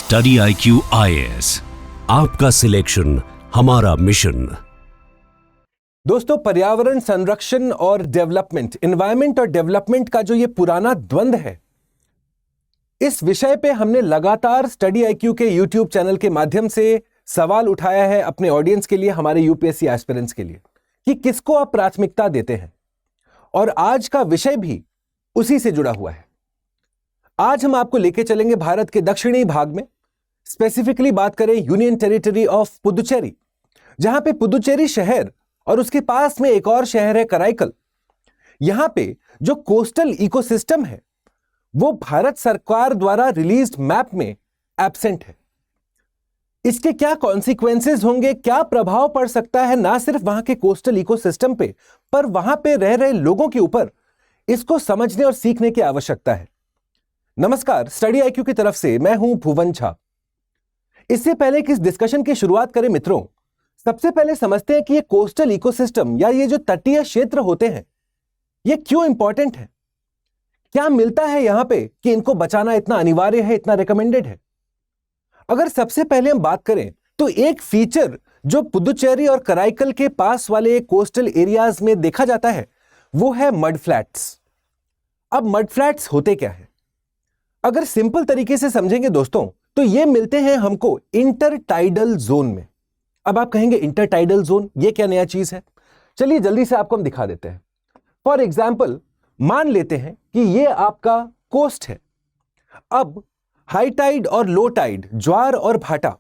Study IQ IAS, आपका selection हमारा mission. दोस्तों, पर्यावरण संरक्षण और डेवलपमेंट, एनवायरनमेंट और डेवलपमेंट का जो ये पुराना द्वंद्व है, इस विषय पे हमने लगातार स्टडी IQ के YouTube चैनल के माध्यम से सवाल उठाया है अपने ऑडियंस के लिए, हमारे UPSC एस्पिरेंट्स के लिए, कि किसको आप प्राथमिकता देते हैं। और आज का विषय भी उसी से जुड़ा हुआ है। आज हम आपको लेके चलेंगे भारत के दक्षिणी भाग में, स्पेसिफिकली बात करें यूनियन टेरिटरी ऑफ पुदुचेरी, जहां पे पुदुचेरी शहर और उसके पास में एक और शहर है कराईकल। यहां पे जो कोस्टल इकोसिस्टम है वो भारत सरकार द्वारा रिलीज्ड मैप में एब्सेंट है। इसके क्या कॉन्सिक्वेंसेस होंगे, क्या प्रभाव पड़ सकता है ना सिर्फ वहां के कोस्टल इकोसिस्टम पे, पर वहां पे रह रहे लोगों के ऊपर, इसको समझने और सीखने की आवश्यकता है। नमस्कार, स्टडी IQ की तरफ से मैं हूं भुवन झा। इससे पहले कि इस डिस्कशन की शुरुआत करें मित्रों, सबसे पहले समझते हैं कि ये कोस्टल इकोसिस्टम या ये जो तटीय क्षेत्र होते हैं, ये क्यों इंपॉर्टेंट है, क्या मिलता है यहां पे कि इनको बचाना इतना अनिवार्य है, इतना रिकमेंडेड है। अगर सबसे पहले हम बात करें तो एक फीचर जो पुदुचेरी और कराईकल के पास वाले कोस्टल एरियाज में देखा जाता है वो है मड फ्लैट्स। अब मड फ्लैट्स होते क्या है, अगर सिंपल तरीके से समझेंगे दोस्तों, तो ये मिलते हैं हमको इंटरटाइडल जोन में। अब आप कहेंगे इंटरटाइडल जोन ये क्या नया चीज है, चलिए जल्दी से आपको हम दिखा देते हैं। फॉर एग्जाम्पल, मान लेते हैं कि ये आपका कोस्ट है। अब हाई टाइड और लो टाइड, ज्वार और भाटा,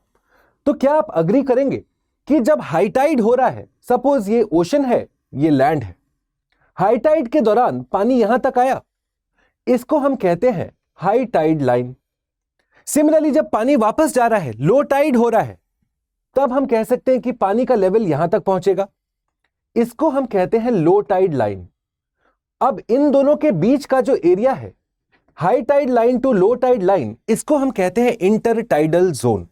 तो क्या आप अग्री करेंगे कि जब हाई टाइड हो रहा है, सपोज ये ओशन है, ये लैंड है, हाई टाइड के दौरान पानी यहां तक आया, इसको हम कहते हैं हाई टाइड लाइन। सिमिलरली जब पानी वापस जा रहा है, लो टाइड हो रहा है, तब हम कह सकते हैं कि पानी का लेवल यहां तक पहुंचेगा, इसको हम कहते हैं लो टाइड लाइन। अब इन दोनों के बीच का जो एरिया है, high tide line to low tide line, इसको हम कहते हैं इंटरटाइडल जोन,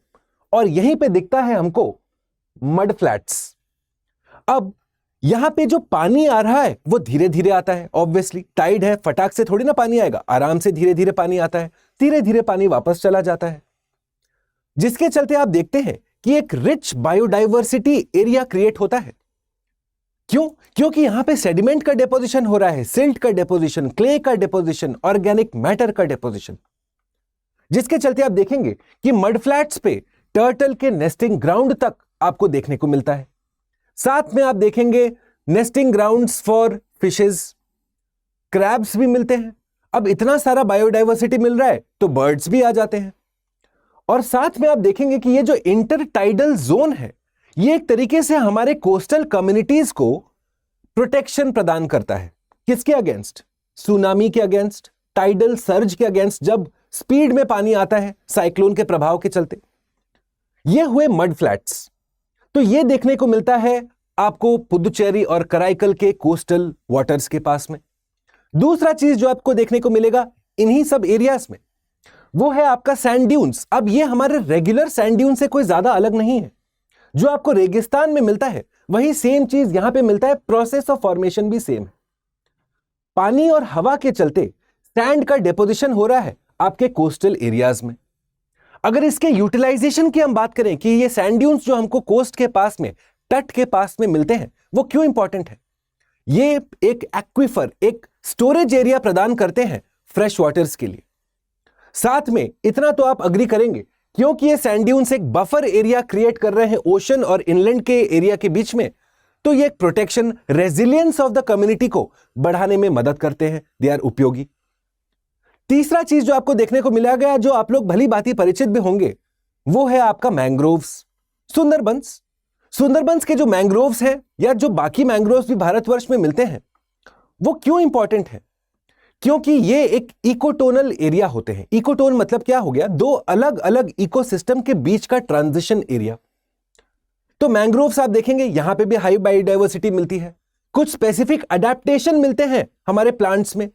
और यहीं पे दिखता है हमको मड फ्लैट्स। अब यहां पे जो पानी आ रहा है वो धीरे धीरे आता है, ऑब्वियसली टाइड है, फटाक से थोड़ी ना पानी आएगा, आराम से धीरे धीरे पानी आता है, धीरे धीरे पानी वापस चला जाता है, जिसके चलते आप देखते हैं कि एक रिच बायोडाइवर्सिटी एरिया क्रिएट होता है। क्यों? क्योंकि यहां पे सेडिमेंट का डिपोजिशन हो रहा है, सिल्ट का डिपोजिशन, क्ले का डिपोजिशन, ऑर्गेनिक मैटर का डिपोजिशन, जिसके चलते आप देखेंगे कि मड फ्लैट्स पे टर्टल के नेस्टिंग ग्राउंड तक आपको देखने को मिलता है। साथ में आप देखेंगे nesting grounds for fishes, crabs भी मिलते हैं। अब इतना सारा बायोडाइवर्सिटी मिल रहा है तो बर्ड्स भी आ जाते हैं। और साथ में आप देखेंगे कि ये जो इंटरटाइडल जोन है, ये एक तरीके से हमारे कोस्टल कम्युनिटीज को प्रोटेक्शन प्रदान करता है। किसके अगेंस्ट? सुनामी के अगेंस्ट, टाइडल सर्ज के अगेंस्ट, जब स्पीड में पानी आता है साइक्लोन के प्रभाव के चलते। ये हुए मड फ्लैट्स। तो ये देखने को मिलता है आपको पुदुचेरी और कराईकल के कोस्टल वाटर्स के पास में। दूसरा चीज जो आपको देखने को मिलेगा इन्हीं सब एरियाज में, वो है आपका सैंड ड्यून्स। अब ये हमारे रेगुलर सैंड ड्यून से कोई ज्यादा अलग नहीं है। जो आपको रेगिस्तान में मिलता है वही सेम चीज यहां पे मिलता है, प्रोसेस ऑफ फॉर्मेशन भी सेम है। पानी और हवा के चलते सैंड का डिपोजिशन हो रहा है आपके कोस्टल एरियाज में। अगर इसके यूटिलाइजेशन की हम बात करें कि ये सैंड ड्यून्स जो हमको कोस्ट के पास में, तट के पास में मिलते हैं, वो क्यों इंपॉर्टेंट है? ये एक एक्विफर, एक स्टोरेज एरिया प्रदान करते हैं फ्रेश वाटर्स के लिए। साथ में इतना तो आप अग्री करेंगे, क्योंकि ये सैंड ड्यून्स एक बफर एरिया क्रिएट कर रहे हैं ओशन और इनलैंड के एरिया के बीच में, तो ये एक protection, resilience of the community को बढ़ाने में मदद करते हैं, दे आर उपयोगी। तीसरा चीज जो आपको देखने को मिला गया, जो आप लोग भली भांति परिचित भी होंगे, वो है आपका मैंग्रोव्स, सुंदरबंस। सुंदरबंस के जो मैंग्रोव्स हैं या जो बाकी मैंग्रोव्स भी भारतवर्ष में मिलते हैं, वो क्यों इंपॉर्टेंट है? क्योंकि ये एक इकोटोनल एरिया होते हैं। इकोटोन मतलब क्या हो गया? दो अलग अलग इकोसिस्टम के बीच का ट्रांजिशन एरिया। तो मैंग्रोव्स आप देखेंगे यहां पे भी हाई बायोडाइवर्सिटी मिलती है, कुछ स्पेसिफिक अडेप्टेशन मिलते हैं हमारे प्लांट्स में।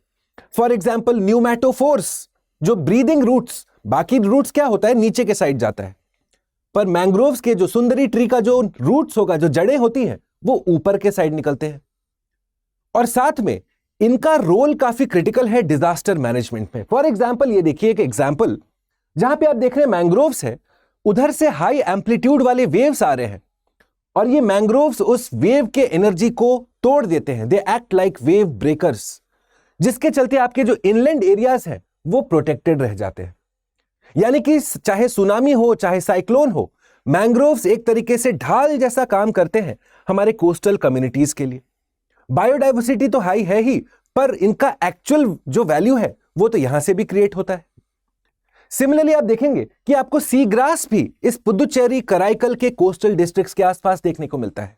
फॉर एग्जाम्पल न्यूमैटोफोर्स, जो ब्रीदिंग रूट्स, बाकी रूट्स क्या होता है नीचे के साइड जाता है, पर मैंग्रोव्स के जो सुंदरी ट्री का जो रूट्स होगा, जो जड़ें होती हैं, वो ऊपर के साइड निकलते हैं। और साथ में इनका रोल काफी क्रिटिकल है डिजास्टर मैनेजमेंट में। फॉर एग्जाम्पल ये देखिए एक एग्जाम्पल, जहां पे आप देख रहे हैं मैंग्रोव्स है, उधर से हाई एम्पलीट्यूड वाले वेव्स आ रहे हैं और ये मैंग्रोव्स उस वेव के एनर्जी को तोड़ देते हैं। They act like wave breakers, जिसके चलते आपके जो इनलैंड एरियाज हैं वो प्रोटेक्टेड रह जाते हैं। यानी कि चाहे सुनामी हो चाहे साइक्लोन हो, मैंग्रोव्स एक तरीके से ढाल जैसा काम करते हैं हमारे कोस्टल कम्युनिटीज के लिए। बायोडाइवर्सिटी तो हाई है ही, पर इनका एक्चुअल जो वैल्यू है वो तो यहां से भी क्रिएट होता है। सिमिलरली आप देखेंगे कि आपको सी ग्रास भी इस पुदुचेरी कराईकल के कोस्टल डिस्ट्रिक्ट्स के आसपास देखने को मिलता है।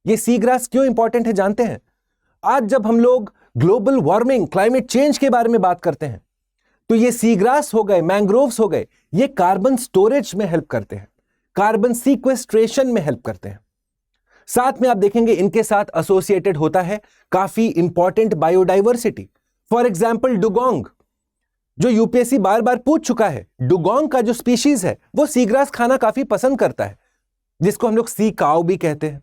ये सी ग्रास क्यों इंपॉर्टेंट है जानते हैं? आज जब हम लोग ग्लोबल वार्मिंग, क्लाइमेट चेंज के बारे में बात करते हैं, तो ये सी ग्रास हो गए, मैंग्रोव्स हो गए, ये कार्बन स्टोरेज में हेल्प करते हैं, कार्बन सीक्वेस्ट्रेशन में हेल्प करते हैं। साथ में आप देखेंगे इनके साथ एसोसिएटेड होता है काफी important biodiversity. For example dugong, जो यूपीएससी बार बार पूछ चुका है, डुगोंग का जो स्पीशीज है वो सीग्रास खाना काफी पसंद करता है, जिसको हम लोग सी काउ भी कहते हैं।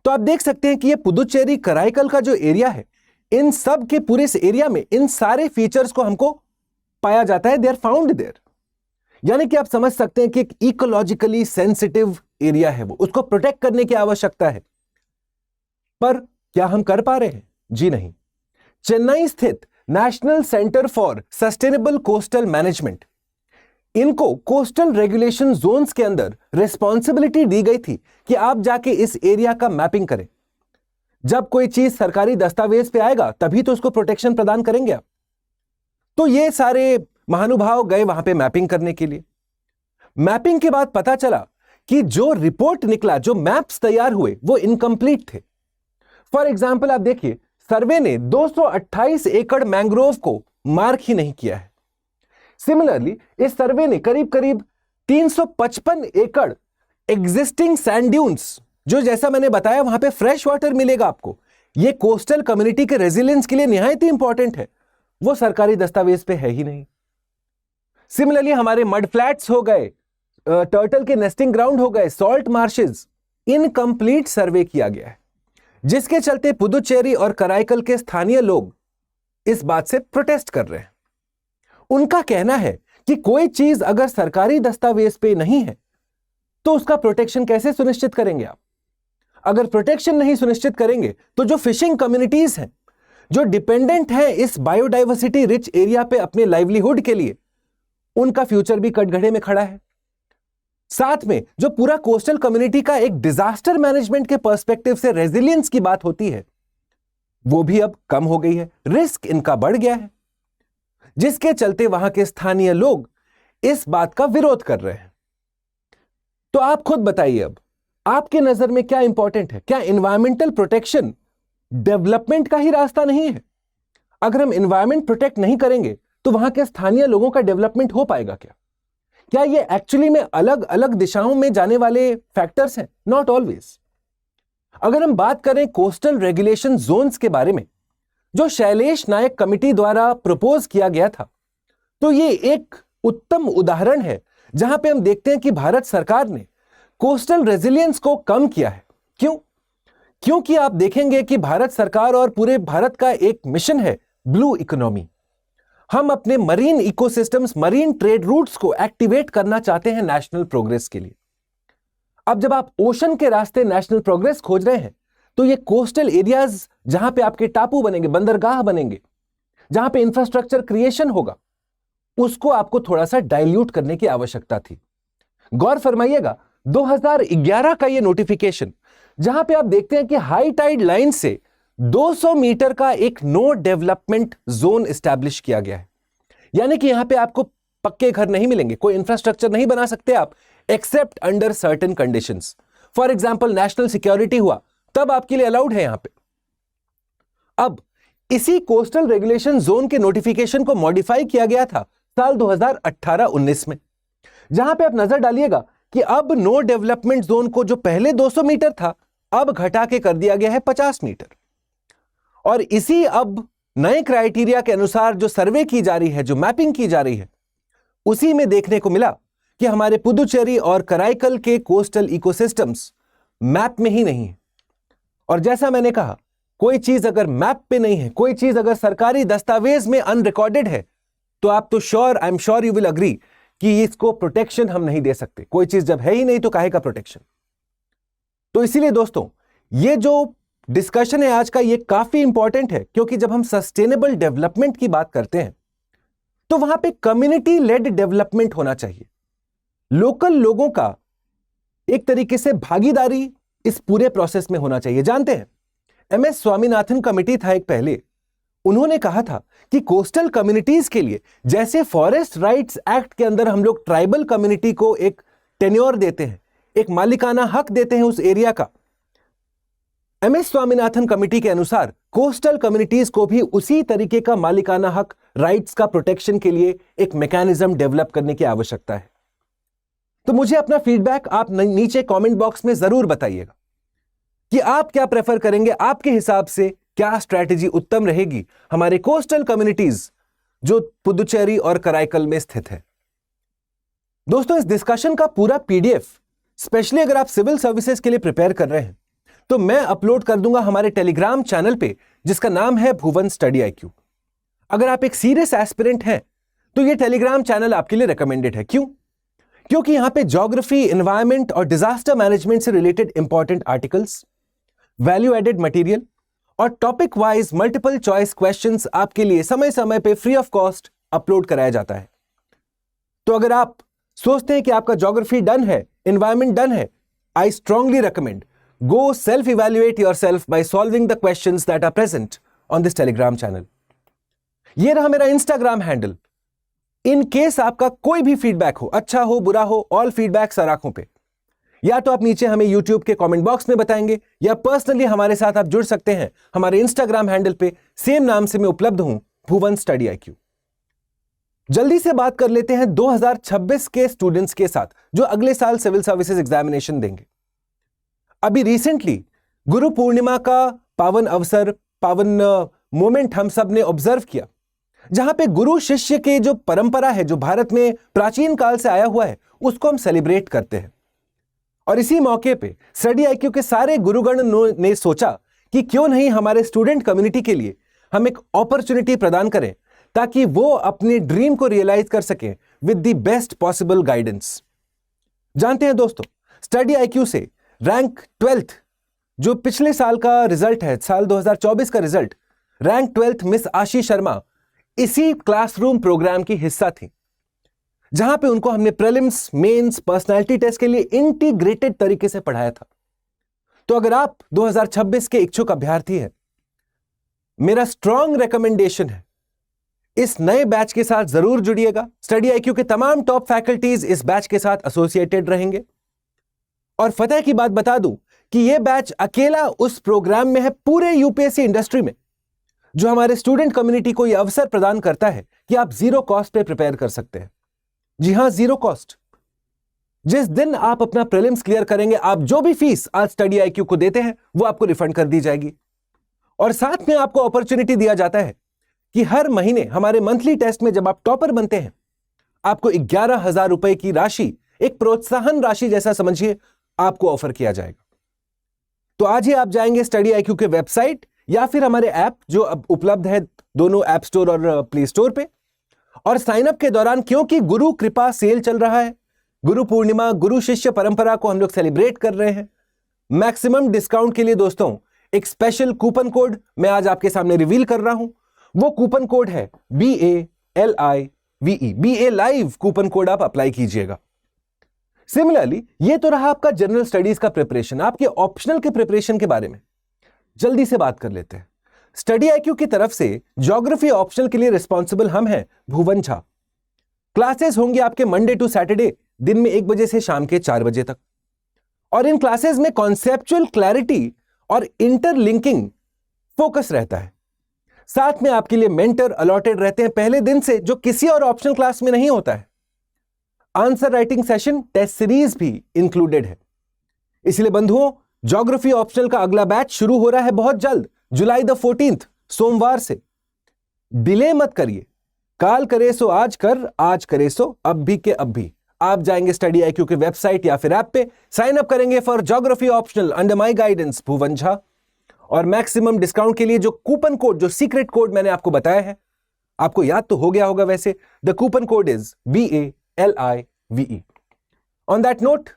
तो आप देख सकते हैं कि ये पुदुचेरी कराईकल का जो एरिया है, इन सब के पूरे इस एरिया में इन सारे फीचर्स को हमको पाया जाता है, दे आर फाउंड देयर। यानी कि आप समझ सकते हैं कि एक इकोलॉजिकली सेंसिटिव एरिया है, वो उसको प्रोटेक्ट करने की आवश्यकता है। पर क्या हम कर पा रहे हैं? जी नहीं। चेन्नई स्थित national centre for sustainable coastal management, इनको कोस्टल रेगुलेशन जोन्स के अंदर रिस्पॉन्सिबिलिटी दी गई थी कि आप जाके इस एरिया का मैपिंग करें। जब कोई चीज सरकारी दस्तावेज पे आएगा तभी तो उसको प्रोटेक्शन प्रदान करेंगे आप। तो ये सारे महानुभाव गए वहां पे मैपिंग करने के लिए। मैपिंग के बाद पता चला कि जो रिपोर्ट निकला, जो मैप्स तैयार हुए, वो इनकम्प्लीट थे। फॉर एग्जाम्पल आप देखिए, सर्वे ने 228 एकड़ मैंग्रोव को मार्क ही नहीं किया है। सिमिलरली इस सर्वे ने करीब करीब 355 एकड़ एग्जिस्टिंग सैंड ड्यून्स, जो जैसा मैंने बताया वहां पे फ्रेश वाटर मिलेगा आपको, ये कोस्टल कम्युनिटी के रेजिलियंस के लिए निहायत ही इंपॉर्टेंट है, वो सरकारी दस्तावेज पे है ही नहीं। सिमिलरली हमारे मड फ्लैट्स हो गए, टर्टल के नेस्टिंग ग्राउंड हो गए, सॉल्ट मार्शेस, इनकम्प्लीट सर्वे किया गया है, जिसके चलते पुदुचेरी और कराईकल के स्थानीय लोग इस बात से प्रोटेस्ट कर रहे हैं। उनका कहना है कि कोई चीज अगर सरकारी दस्तावेज पे नहीं है तो उसका प्रोटेक्शन कैसे सुनिश्चित करेंगे आप? अगर प्रोटेक्शन नहीं सुनिश्चित करेंगे तो जो फिशिंग कम्युनिटीज हैं, जो डिपेंडेंट हैं इस बायोडाइवर्सिटी रिच एरिया पे अपने लाइवलीहुड के लिए, उनका फ्यूचर भी कटघरे में खड़ा है। साथ में जो पूरा कोस्टल कम्युनिटी का एक डिजास्टर मैनेजमेंट के पर्सपेक्टिव से रेजिलियंस की बात होती है, वो भी अब कम हो गई है, रिस्क इनका बढ़ गया है, जिसके चलते वहां के स्थानीय लोग इस बात का विरोध कर रहे हैं। तो आप खुद बताइए, अब आपके नजर में क्या इंपॉर्टेंट है? क्या एनवायरमेंटल प्रोटेक्शन डेवलपमेंट का ही रास्ता नहीं है? अगर हम एनवायरमेंट प्रोटेक्ट नहीं करेंगे तो वहां के स्थानीय लोगों का डेवलपमेंट हो पाएगा क्या? क्या ये एक्चुअली में अलग अलग दिशाओं में जाने वाले फैक्टर्स हैं? Not always. अगर हम बात करें कोस्टल रेगुलेशन जोन्स के बारे में, जो शैलेश नायक कमिटी द्वारा प्रपोज किया गया था, तो ये एक उत्तम उदाहरण है जहां पे हम देखते हैं कि भारत सरकार ने कोस्टल रेजिलियंस को कम किया है। क्यों? क्योंकि आप देखेंगे कि भारत सरकार और पूरे भारत का एक मिशन है, ब्लू इकोनॉमी। हम अपने marine ecosystems, marine trade routes को एक्टिवेट करना चाहते हैं नेशनल प्रोग्रेस के लिए। अब जब आप ओशन के रास्ते नेशनल प्रोग्रेस खोज रहे हैं, तो ये कोस्टल एरियाज जहां पे आपके टापू बनेंगे, बंदरगाह बनेंगे, जहां पे इंफ्रास्ट्रक्चर क्रिएशन होगा, उसको आपको थोड़ा सा डाइल्यूट करने की आवश्यकता थी। गौर फरमाइएगा, 2011 का ये नोटिफिकेशन, जहां पे आप देखते हैं कि हाई टाइड लाइन से 200 मीटर का एक नो डेवलपमेंट जोन एस्टैब्लिश किया गया है। यानी कि यहां पे आपको पक्के घर नहीं मिलेंगे, कोई इंफ्रास्ट्रक्चर नहीं बना सकते आप, accept under certain conditions. For example national security हुआ तब आपके लिए अलाउड है यहां पे। अब इसी कोस्टल रेगुलेशन जोन के नोटिफिकेशन को मॉडिफाई किया गया था साल 2018-19 में, जहां पे आप नजर डालिएगा कि अब नो डेवलपमेंट जोन को जो पहले 200 मीटर था, अब घटा के कर दिया गया है 50 मीटर। और इसी अब नए क्राइटेरिया के अनुसार जो सर्वे की जा रही है, जो मैपिंग की जा रही है, उसी में देखने को मिला कि हमारे पुदुचेरी और कराईकल के कोस्टल इकोसिस्टम्स मैप में ही नहीं है। और जैसा मैंने कहा, कोई चीज अगर मैप पे नहीं है, कोई चीज अगर सरकारी दस्तावेज में अनरिकॉर्डेड है, तो आप तो sure, I am sure you will agree कि इसको प्रोटेक्शन हम नहीं दे सकते। कोई चीज जब है ही नहीं तो काहे का प्रोटेक्शन। तो इसीलिए दोस्तों ये जो डिस्कशन है आज का, ये काफी इंपॉर्टेंट है, क्योंकि जब हम सस्टेनेबल डेवलपमेंट की बात करते हैं तो वहां पे कम्युनिटी लेड डेवलपमेंट होना चाहिए। लोकल लोगों का एक तरीके से भागीदारी इस पूरे प्रोसेस में होना चाहिए। जानते हैं, MS स्वामीनाथन कमेटी था एक पहले, उन्होंने कहा था कि कोस्टल कम्युनिटीज के लिए जैसे फॉरेस्ट राइट्स एक्ट के अंदर हम लोग ट्राइबल कम्युनिटी को एक टेन्योर देते हैं, एक मालिकाना हक देते हैं उस एरिया का, MS स्वामीनाथन कमेटी के अनुसार कोस्टल कम्युनिटीज को भी उसी तरीके का मालिकाना हक, राइट्स का प्रोटेक्शन के लिए एक मैकेनिज्म डेवलप करने की आवश्यकता है। तो मुझे अपना फीडबैक आप नीचे कमेंट बॉक्स में जरूर बताइएगा कि आप क्या प्रेफर करेंगे, आपके हिसाब से क्या स्ट्रैटेजी उत्तम रहेगी हमारे कोस्टल कम्युनिटीज जो पुदुचेरी और कराईकल में स्थित है। दोस्तों इस डिस्कशन का पूरा PDF, स्पेशली अगर आप सिविल सर्विसेज के लिए प्रिपेयर कर रहे हैं, तो मैं अपलोड कर दूंगा हमारे टेलीग्राम चैनल पे, जिसका नाम है भुवन स्टडी IQ। अगर आप एक सीरियस एस्पिरेंट हैं तो ये टेलीग्राम चैनल आपके लिए रिकमेंडेड है। क्यों? क्योंकि यहां पे ज्योग्राफी, एनवायरमेंट और डिजास्टर मैनेजमेंट से related important articles, value added material और topic wise multiple choice questions आपके लिए समय समय पे फ्री ऑफ कॉस्ट अपलोड कराया जाता है। तो अगर आप सोचते हैं कि आपका ज्योग्राफी डन है, एनवायरमेंट डन है, I strongly recommend go self evaluate yourself by solving the questions that are present on this Telegram channel. ये रहा मेरा इंस्टाग्राम हैंडल। इन केस आपका कोई भी फीडबैक हो, अच्छा हो बुरा हो, ऑल फीडबैक सर आंखों पे, या तो आप नीचे हमें यूट्यूब के कमेंट बॉक्स में बताएंगे या पर्सनली हमारे साथ आप जुड़ सकते हैं हमारे इंस्टाग्राम हैंडल पे, सेम नाम से मैं उपलब्ध हूं, भुवन स्टडी IQ। जल्दी से बात कर लेते हैं 2026 के स्टूडेंट्स के साथ जो अगले साल सिविल सर्विसेज एग्जामिनेशन देंगे। अभी रिसेंटली गुरु पूर्णिमा का पावन अवसर, पावन मोमेंट हम सब ने ऑब्जर्व किया, जहां पे गुरु शिष्य की जो परंपरा है, जो भारत में प्राचीन काल से आया हुआ है, उसको हम सेलिब्रेट करते हैं। और इसी मौके पे स्टडी IQ के सारे गुरुगण ने सोचा कि क्यों नहीं हमारे स्टूडेंट कम्युनिटी के लिए हम एक अपॉर्चुनिटी प्रदान करें ताकि वो अपने ड्रीम को रियलाइज कर सकें with the best possible guidance. जानते हैं दोस्तों, स्टडी IQ से रैंक 12th जो पिछले साल का रिजल्ट है, साल 2024 का रिजल्ट, रैंक 12th मिस आशी शर्मा इसी क्लासरूम प्रोग्राम की हिस्सा थी, जहां पे उनको हमने प्रीलिम्स, मेंस, पर्सनालिटी टेस्ट के लिए इंटीग्रेटेड तरीके से पढ़ाया था। तो अगर आप 2026 के इच्छुक अभ्यर्थी हैं, मेरा स्ट्रॉन्ग रिकमेंडेशन है इस नए बैच के साथ जरूर जुड़िएगा। स्टडी IQ के तमाम टॉप फैकल्टीज इस बैच के साथ एसोसिएटेड रहेंगे। और फतेह की बात बता दूं कि यह बैच अकेला उस प्रोग्राम में है पूरे UPSC इंडस्ट्री में जो हमारे स्टूडेंट कम्युनिटी को यह अवसर प्रदान करता है कि आप जीरो कॉस्ट पे प्रिपेयर कर सकते हैं। जी हां, जीरो कॉस्ट। जिस दिन आप अपना प्रीलिम्स क्लियर करेंगे, आप जो भी फीस आज स्टडी IQ को देते हैं वो आपको रिफंड कर दी जाएगी। और साथ में आपको अपॉर्चुनिटी दिया जाता है कि हर महीने हमारे मंथली टेस्ट में जब आप टॉपर बनते हैं, आपको 11,000 रुपए की राशि, एक प्रोत्साहन राशि जैसा समझिए, आपको ऑफर किया जाएगा। तो आज ही आप जाएंगे स्टडी IQ के वेबसाइट या फिर हमारे ऐप जो अब उपलब्ध है दोनों ऐप स्टोर और प्ले स्टोर पे, और साइन अप के दौरान, क्योंकि गुरु कृपा सेल चल रहा है, गुरु पूर्णिमा, गुरु शिष्य परंपरा को हम लोग सेलिब्रेट कर रहे हैं, मैक्सिमम डिस्काउंट के लिए दोस्तों एक स्पेशल कूपन कोड मैं आज आपके सामने रिवील कर रहा हूं। वो कूपन कोड है BALIVE, BA live coupon code आप अप्लाई कीजिएगा। सिमिलरली ये तो रहा आपका जनरल स्टडीज का प्रिपरेशन। आपके ऑप्शनल के प्रिपरेशन के बारे में जल्दी से बात कर लेते हैं। स्टडी IQ की तरफ से ज्योग्राफी ऑप्शनल के लिए रिस्पॉन्सिबल हम हैं भुवन झा। क्लासेस होंगी आपके मंडे टू सैटरडे दिन में 1 बजे से शाम के 4 बजे तक, और इन क्लासेस में कॉन्सेप्चुअल क्लैरिटी और इंटरलिंकिंग फोकस रहता है। साथ में आपके लिए मेंटर अलॉटेड रहते हैं पहले दिन से, जो किसी और ऑप्शनल क्लास में नहीं होता है। Answer writing session, test series भी इंक्लूडेड है। इसलिए बंधुओं, ज्योग्राफी ऑप्शनल का अगला बैच शुरू हो रहा है बहुत जल्द, जुलाई 14 सोमवार से। डिले मत करिए, काल करे सो आज कर, आज करे सो अब भी के अब भी। आप जाएंगे स्टडी IQ के वेबसाइट या फिर ऐप पे, साइन अप करेंगे for geography optional under my guidance Bhuvan Jha, और मैक्सिमम डिस्काउंट के लिए जो कूपन कोड, जो सीक्रेट कोड मैंने आपको बताया है, आपको याद तो हो गया होगा वैसे। The coupon code is BALIVE. On that note,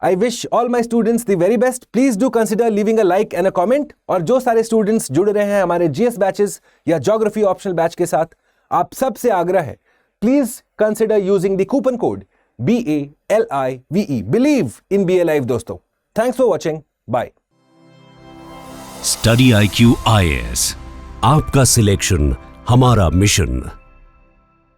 I wish all my students the very best. Please do consider leaving a like and a comment. और जो सारे students जुड़ रहे हैं हमारे GS batches या Geography optional batch के साथ, आप सबसे आग्रह है, please consider using the coupon code BALIVE. Believe in BALIVE दोस्तों. Thanks for watching. Bye. Study IQ IAS, आपका सिलेक्शन हमारा मिशन.